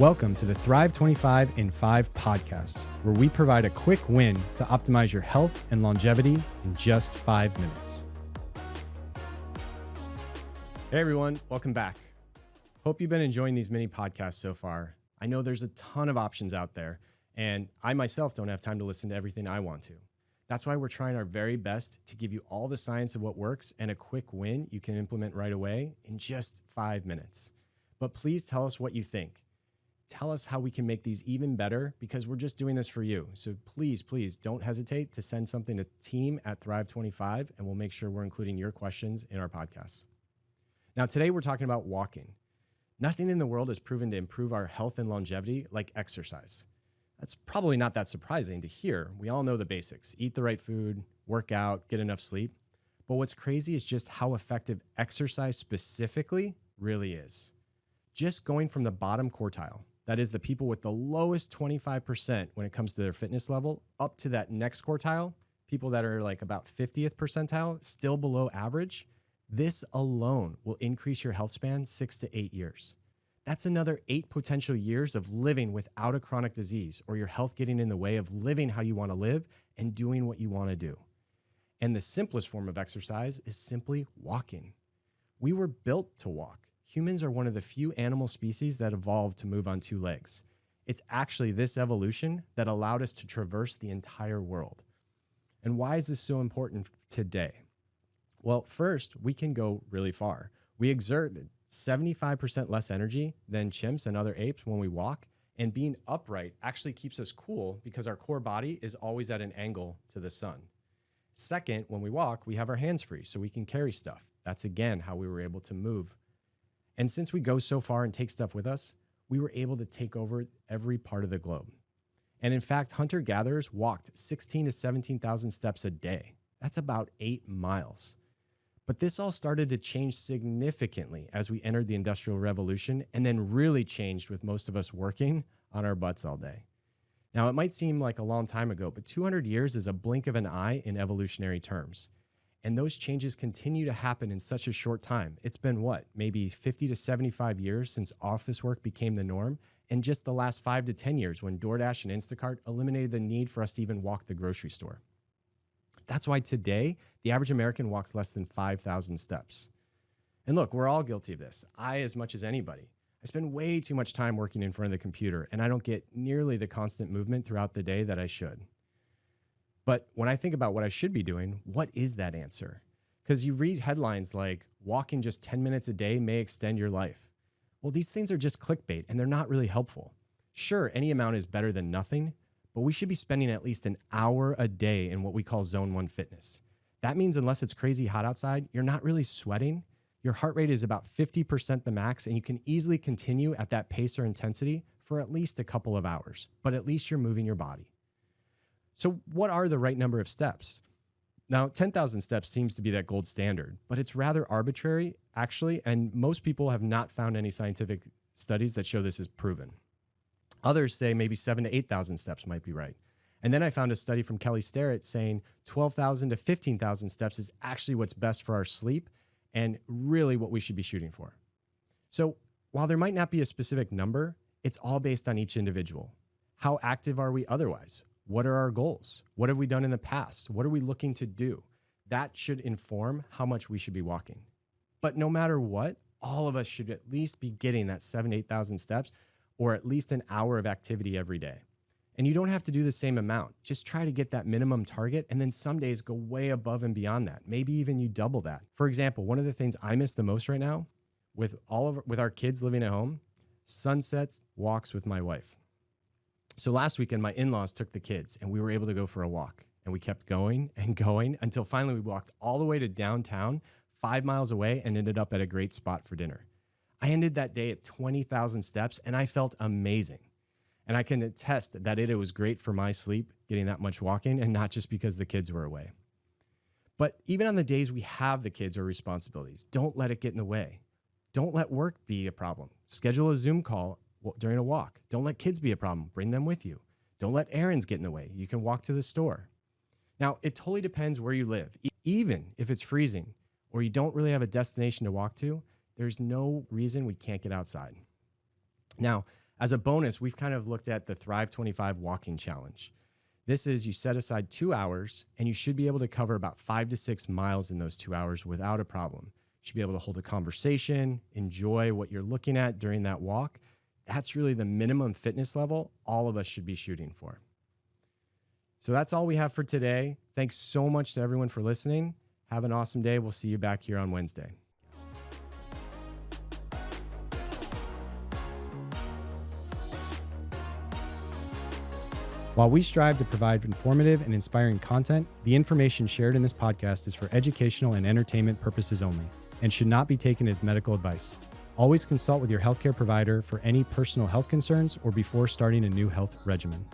Welcome to the Thrive 25 in 5 podcast, where we provide a quick win to optimize your health and longevity in just 5 minutes. Hey everyone, welcome back. Hope you've been enjoying these mini podcasts so far. I know there's a ton of options out there, and I myself don't have time to listen to everything I want to. That's why we're trying our very best to give you all the science of what works and a quick win you can implement right away in just 5 minutes. But please tell us what you think. Tell us how we can make these even better, because we're just doing this for you. So please don't hesitate to send something to team@Thrive25, and we'll make sure we're including your questions in our podcasts. Now, today we're talking about walking. Nothing in the world is proven to improve our health and longevity like exercise. That's probably not that surprising to hear. We all know the basics: eat the right food, work out, get enough sleep. But what's crazy is just how effective exercise specifically really is. Just going from the bottom quartile, that is the people with the lowest 25% when it comes to their fitness level, up to that next quartile, people that are like about 50th percentile, still below average, this alone will increase your health span 6 to 8 years. That's another 8 potential years of living without a chronic disease, or your health getting in the way of living how you want to live and doing what you want to do. And the simplest form of exercise is simply walking. We were built to walk. Humans are one of the few animal species that evolved to move on 2 legs. It's actually this evolution that allowed us to traverse the entire world. And why is this so important today? Well, first, we can go really far. We exert 75% less energy than chimps and other apes when we walk, and being upright actually keeps us cool because our core body is always at an angle to the sun. Second, when we walk, we have our hands free, so we can carry stuff. That's again how we were able to move. And since we go so far and take stuff with us, we were able to take over every part of the globe. And in fact, hunter-gatherers walked 16 to 17,000 steps a day. That's about 8 miles. But this all started to change significantly as we entered the Industrial Revolution, and then really changed with most of us working on our butts all day. Now, it might seem like a long time ago, but 200 years is a blink of an eye in evolutionary terms. And those changes continue to happen in such a short time. It's been maybe 50 to 75 years since office work became the norm, and just the last 5 to 10 years when DoorDash and Instacart eliminated the need for us to even walk the grocery store. That's why today, the average American walks less than 5,000 steps. And look, we're all guilty of this. I, as much as anybody. I spend way too much time working in front of the computer, and I don't get nearly the constant movement throughout the day that I should. But when I think about what I should be doing, what is that answer? Because you read headlines like, walking just 10 minutes a day may extend your life. Well, these things are just clickbait, and they're not really helpful. Sure, any amount is better than nothing, but we should be spending at least an hour a day in what we call Zone 1 fitness. That means unless it's crazy hot outside, you're not really sweating. Your heart rate is about 50% the max, and you can easily continue at that pace or intensity for at least a couple of hours, but at least you're moving your body. So what are the right number of steps? Now, 10,000 steps seems to be that gold standard, but it's rather arbitrary, actually, and most people have not found any scientific studies that show this is proven. Others say maybe 7,000 to 8,000 steps might be right. And then I found a study from Kelly Starrett saying 12,000 to 15,000 steps is actually what's best for our sleep and really what we should be shooting for. So while there might not be a specific number, it's all based on each individual. How active are we otherwise? What are our goals? What have we done in the past? What are we looking to do? That should inform how much we should be walking. But no matter what, all of us should at least be getting that 7,000 to 8,000 steps, or at least an hour of activity every day. And you don't have to do the same amount. Just try to get that minimum target, and then some days go way above and beyond that. Maybe even you double that. For example, one of the things I miss the most right now with our kids living at home, sunsets walks with my wife. So last weekend, my in-laws took the kids, and we were able to go for a walk. And we kept going and going until finally we walked all the way to downtown, 5 miles away, and ended up at a great spot for dinner. I ended that day at 20,000 steps, and I felt amazing. And I can attest that it was great for my sleep, getting that much walking, and not just because the kids were away. But even on the days we have the kids or responsibilities, don't let it get in the way. Don't let work be a problem. Schedule a Zoom call during a walk. Don't let kids be a problem. Bring them with you. Don't let errands get in the way. You can walk to the store. Now, it totally depends where you live. Even if it's freezing or you don't really have a destination to walk to, there's no reason we can't get outside. Now, As a bonus, we've kind of looked at the Thrive 25 walking challenge. This is you set aside 2 hours and you should be able to cover about 5 to 6 miles in those 2 hours without a problem. You should be able to hold a conversation, enjoy what you're looking at during that walk. That's really the minimum fitness level all of us should be shooting for. So that's all we have for today. Thanks so much to everyone for listening. Have an awesome day. We'll see you back here on Wednesday. While we strive to provide informative and inspiring content, the information shared in this podcast is for educational and entertainment purposes only and should not be taken as medical advice. Always consult with your healthcare provider for any personal health concerns or before starting a new health regimen.